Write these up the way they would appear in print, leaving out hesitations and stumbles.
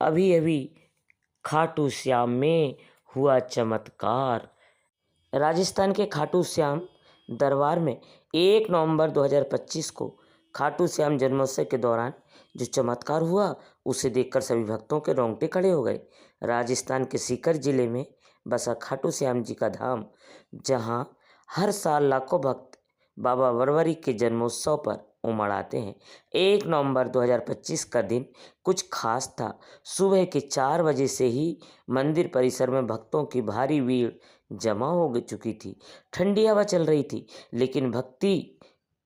अभी अभी खाटू श्याम में हुआ चमत्कार। राजस्थान के खाटू श्याम दरबार में 1 नवंबर 2025 को खाटू श्याम जन्मोत्सव के दौरान जो चमत्कार हुआ उसे देखकर सभी भक्तों के रोंगटे खड़े हो गए। राजस्थान के सीकर जिले में बसा खाटू श्याम जी का धाम, जहां हर साल लाखों भक्त बाबा वरवरी के जन्मोत्सव पर उमड़ आते हैं। 1 नवंबर 2025 का दिन कुछ खास था। सुबह के 4 बजे से ही मंदिर परिसर में भक्तों की भारी भीड़ जमा हो चुकी थी। ठंडी हवा चल रही थी, लेकिन भक्ति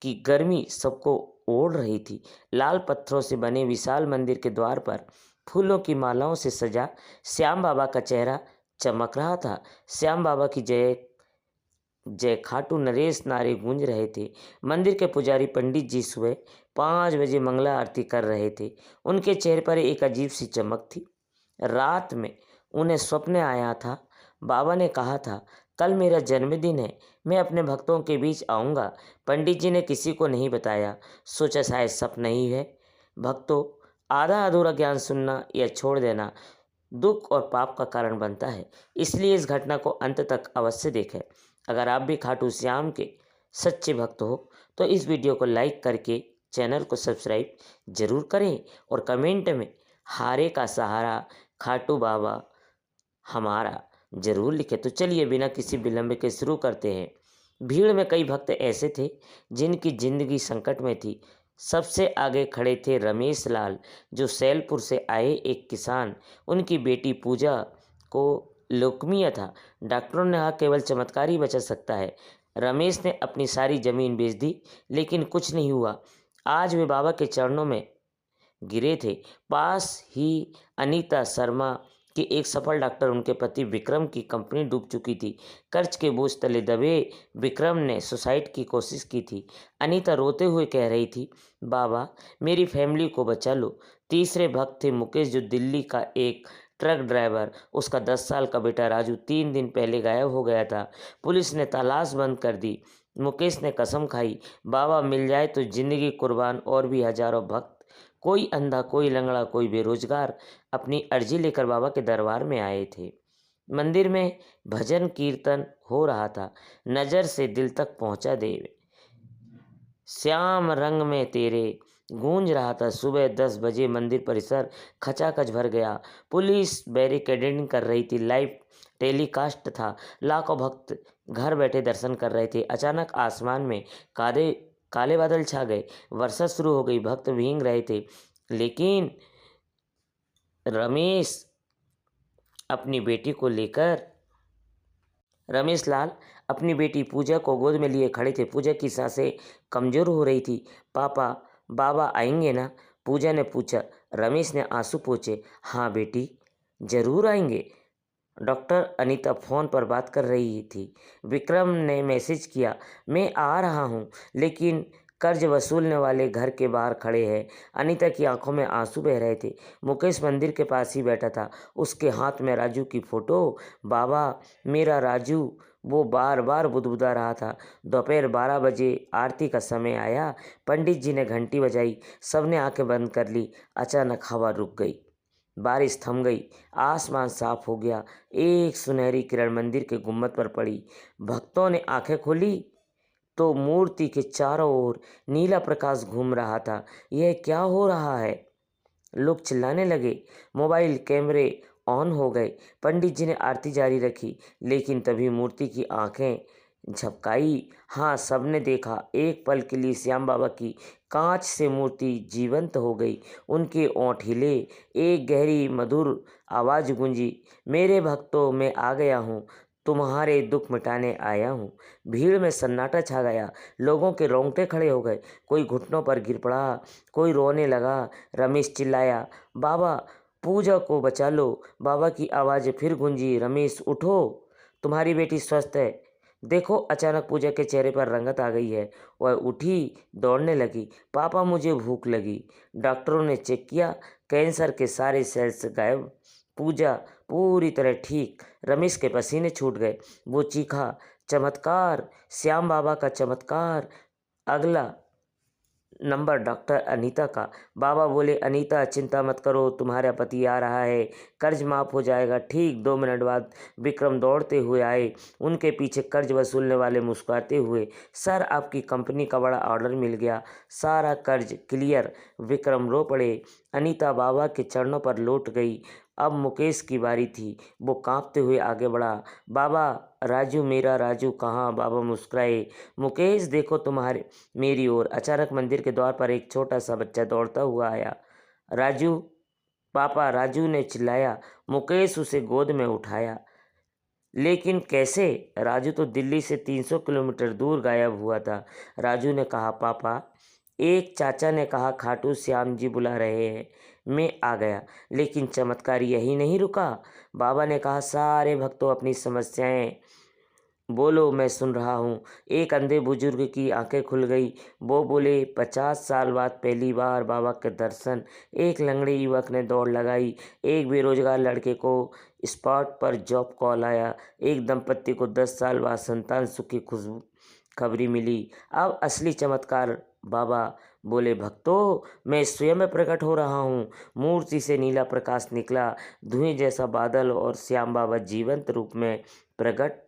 की गर्मी सबको ओढ़ रही थी। लाल पत्थरों से बने विशाल मंदिर के द्वार पर फूलों की मालाओं से सजा श्याम बाबा का चेहरा चमक रहा था। श्याम बाबा की जय जय खाटू नरेश नारे गूंज रहे थे। मंदिर के पुजारी पंडित जी सुबह 5 बजे मंगला आरती कर रहे थे। उनके चेहरे पर एक अजीब सी चमक थी। रात में उन्हें स्वप्न आया था। बाबा ने कहा था, कल मेरा जन्मदिन है, मैं अपने भक्तों के बीच आऊँगा। पंडित जी ने किसी को नहीं बताया, सोचा शायद सपना ही है। भक्तों, आधा अधूरा ज्ञान सुनना या छोड़ देना दुख और पाप का कारण बनता है, इसलिए इस घटना को अंत तक अवश्य देखें। अगर आप भी खाटू श्याम के सच्चे भक्त हो तो इस वीडियो को लाइक करके चैनल को सब्सक्राइब जरूर करें और कमेंट में हारे का सहारा खाटू बाबा हमारा जरूर लिखें। तो चलिए बिना किसी विलंब के शुरू करते हैं। भीड़ में कई भक्त ऐसे थे जिनकी जिंदगी संकट में थी। सबसे आगे खड़े थे रमेश लाल, जो सैलपुर से आए एक किसान। उनकी बेटी पूजा को लुकमिया था। डॉक्टरों ने कहा केवल चमत्कार ही बचा सकता है। रमेश ने अपनी सारी जमीन बेच दी, लेकिन कुछ नहीं हुआ। आज वे बाबा के चरणों में गिरे थे। पास ही अनीता शर्मा के एक सफल डॉक्टर, उनके पति विक्रम की कंपनी डूब चुकी थी। कर्ज के बोझ तले दबे विक्रम ने सुसाइड की कोशिश की थी। अनीता रोते हुए कह रही थी, बाबा मेरी फैमिली को बचा लो। तीसरे भक्त थे मुकेश, जो दिल्ली का एक ट्रक ड्राइवर। उसका 10 साल का बेटा राजू 3 दिन पहले गायब हो गया था। पुलिस ने तलाश बंद कर दी। मुकेश ने कसम खाई, बाबा मिल जाए तो जिंदगी कुर्बान। और भी हजारों भक्त, कोई अंधा, कोई लंगड़ा, कोई बेरोजगार, अपनी अर्जी लेकर बाबा के दरबार में आए थे। मंदिर में भजन कीर्तन हो रहा था। नजर से दिल तक पहुंचा देव श्याम रंग में तेरे गूंज रहा था। सुबह 10 बजे मंदिर परिसर खचाखच भर गया। पुलिस बैरिकेडिंग कर रही थी। लाइव टेलीकास्ट था। लाखों भक्त घर बैठे दर्शन कर रहे थे। अचानक आसमान में काले काले बादल छा गए। वर्षा शुरू हो गई। भक्त भीग रहे थे, लेकिन अपनी बेटी को लेकर रमेश लाल अपनी बेटी पूजा को गोद में लिए खड़े थे। पूजा की सांसें कमजोर हो रही थी। पापा, बाबा आएंगे ना? पूजा ने पूछा। रमेश ने आंसू पोंछे, हाँ बेटी, जरूर आएंगे। डॉक्टर अनीता फोन पर बात कर रही थी। विक्रम ने मैसेज किया, मैं आ रहा हूँ, लेकिन कर्ज वसूलने वाले घर के बाहर खड़े हैं। अनीता की आंखों में आंसू बह रहे थे। मुकेश मंदिर के पास ही बैठा था, उसके हाथ में राजू की फोटो। बाबा मेरा राजू, वो बार बार बुदबुदा रहा था। दोपहर 12 बजे आरती का समय आया। पंडित जी ने घंटी बजाई। सबने आंखें बंद कर ली। अचानक हवा रुक गई, बारिश थम गई, आसमान साफ हो गया। एक सुनहरी किरण मंदिर के गुम्बद पर पड़ी। भक्तों ने आंखें खोली तो मूर्ति के चारों ओर नीला प्रकाश घूम रहा था। यह क्या हो रहा है? लोग चिल्लाने लगे। मोबाइल कैमरे ऑन हो गए। पंडित जी ने आरती जारी रखी, लेकिन तभी मूर्ति की आंखें झपकाई। हाँ, सबने देखा। एक पल के लिए श्याम बाबा की कांच से मूर्ति जीवंत हो गई। उनके ओंठ हिले। एक गहरी मधुर आवाज गूंजी, मेरे भक्तों, मैं आ गया हूँ, तुम्हारे दुख मिटाने आया हूँ। भीड़ में सन्नाटा छा गया। लोगों के रोंगटे खड़े हो गए। कोई घुटनों पर गिर पड़ा, कोई रोने लगा। रमेश चिल्लाया, बाबा पूजा को बचा लो। बाबा की आवाज़ फिर गूंजी, रमेश उठो, तुम्हारी बेटी स्वस्थ है। देखो, अचानक पूजा के चेहरे पर रंगत आ गई है। वह उठी, दौड़ने लगी। पापा मुझे भूख लगी। डॉक्टरों ने चेक किया, कैंसर के सारे सेल्स गायब। पूजा पूरी तरह ठीक। रमेश के पसीने छूट गए। वो चीखा, चमत्कार, श्याम बाबा का चमत्कार। अगला नंबर डॉक्टर अनीता का। बाबा बोले, अनीता चिंता मत करो, तुम्हारा पति आ रहा है, कर्ज माफ़ हो जाएगा। ठीक 2 मिनट बाद विक्रम दौड़ते हुए आए। उनके पीछे कर्ज वसूलने वाले मुस्कुराते हुए, सर आपकी कंपनी का बड़ा ऑर्डर मिल गया, सारा कर्ज क्लियर। विक्रम रो पड़े। अनीता बाबा के चरणों पर लौट गई। अब मुकेश की बारी थी। वो कांपते हुए आगे बढ़ा। बाबा, राजू, मेरा राजू कहाँ? बाबा मुस्कुराए। मुकेश देखो तुम्हारे मेरी ओर। अचानक मंदिर के द्वार पर एक छोटा सा बच्चा दौड़ता हुआ आया। राजू, पापा, राजू ने चिल्लाया। मुकेश उसे गोद में उठाया। लेकिन कैसे? राजू तो दिल्ली से 300 किलोमीटर दूर गायब हुआ था। राजू ने कहा, पापा, एक चाचा ने कहा खाटू श्याम जी बुला रहे हैं, मैं आ गया। लेकिन चमत्कार यही नहीं रुका। बाबा ने कहा, सारे भक्तों अपनी समस्याएं बोलो, मैं सुन रहा हूँ। एक अंधे बुजुर्ग की आंखें खुल गई। वो बोले, 50 साल बाद पहली बार बाबा के दर्शन। एक लंगड़े युवक ने दौड़ लगाई। एक बेरोजगार लड़के को स्पॉट पर जॉब कॉल आया। एक दंपत्ति को 10 साल बाद संतान सुख की खुशबू खबरी मिली। अब असली चमत्कार। बाबा बोले, भक्तों, मैं स्वयं प्रकट हो रहा हूँ। मूर्ति से नीला प्रकाश निकला, धुएं जैसा बादल, और श्याम बाबा जीवंत रूप में प्रकट।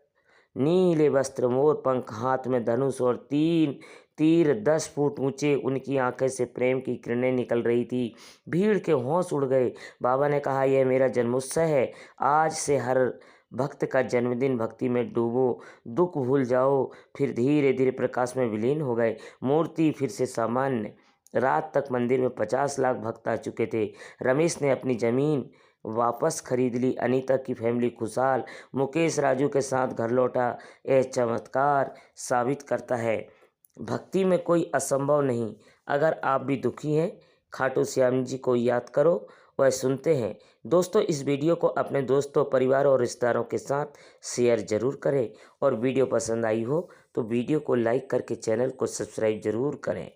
नीले वस्त्र, मोर पंख, हाथ में धनुष और 3 तीर 10 फुट ऊंचे। उनकी आंखें से प्रेम की किरणें निकल रही थी। भीड़ के होश उड़ गए। बाबा ने कहा, यह मेरा जन्मोत्सव है। आज से हर भक्त का जन्मदिन। भक्ति में डूबो, दुख भूल जाओ। फिर धीरे धीरे प्रकाश में विलीन हो गए। मूर्ति फिर से सामान्य। रात तक मंदिर में 50 लाख भक्त आ चुके थे। रमेश ने अपनी जमीन वापस खरीद ली। अनीता की फैमिली खुशहाल। मुकेश राजू के साथ घर लौटा। यह चमत्कार साबित करता है, भक्ति में कोई असंभव नहीं। अगर आप भी दुखी हैं, खाटू श्याम जी को याद करो, वह सुनते हैं। दोस्तों, इस वीडियो को अपने दोस्तों, परिवार और रिश्तेदारों के साथ शेयर जरूर करें। और वीडियो पसंद आई हो तो वीडियो को लाइक करके चैनल को सब्सक्राइब जरूर करें।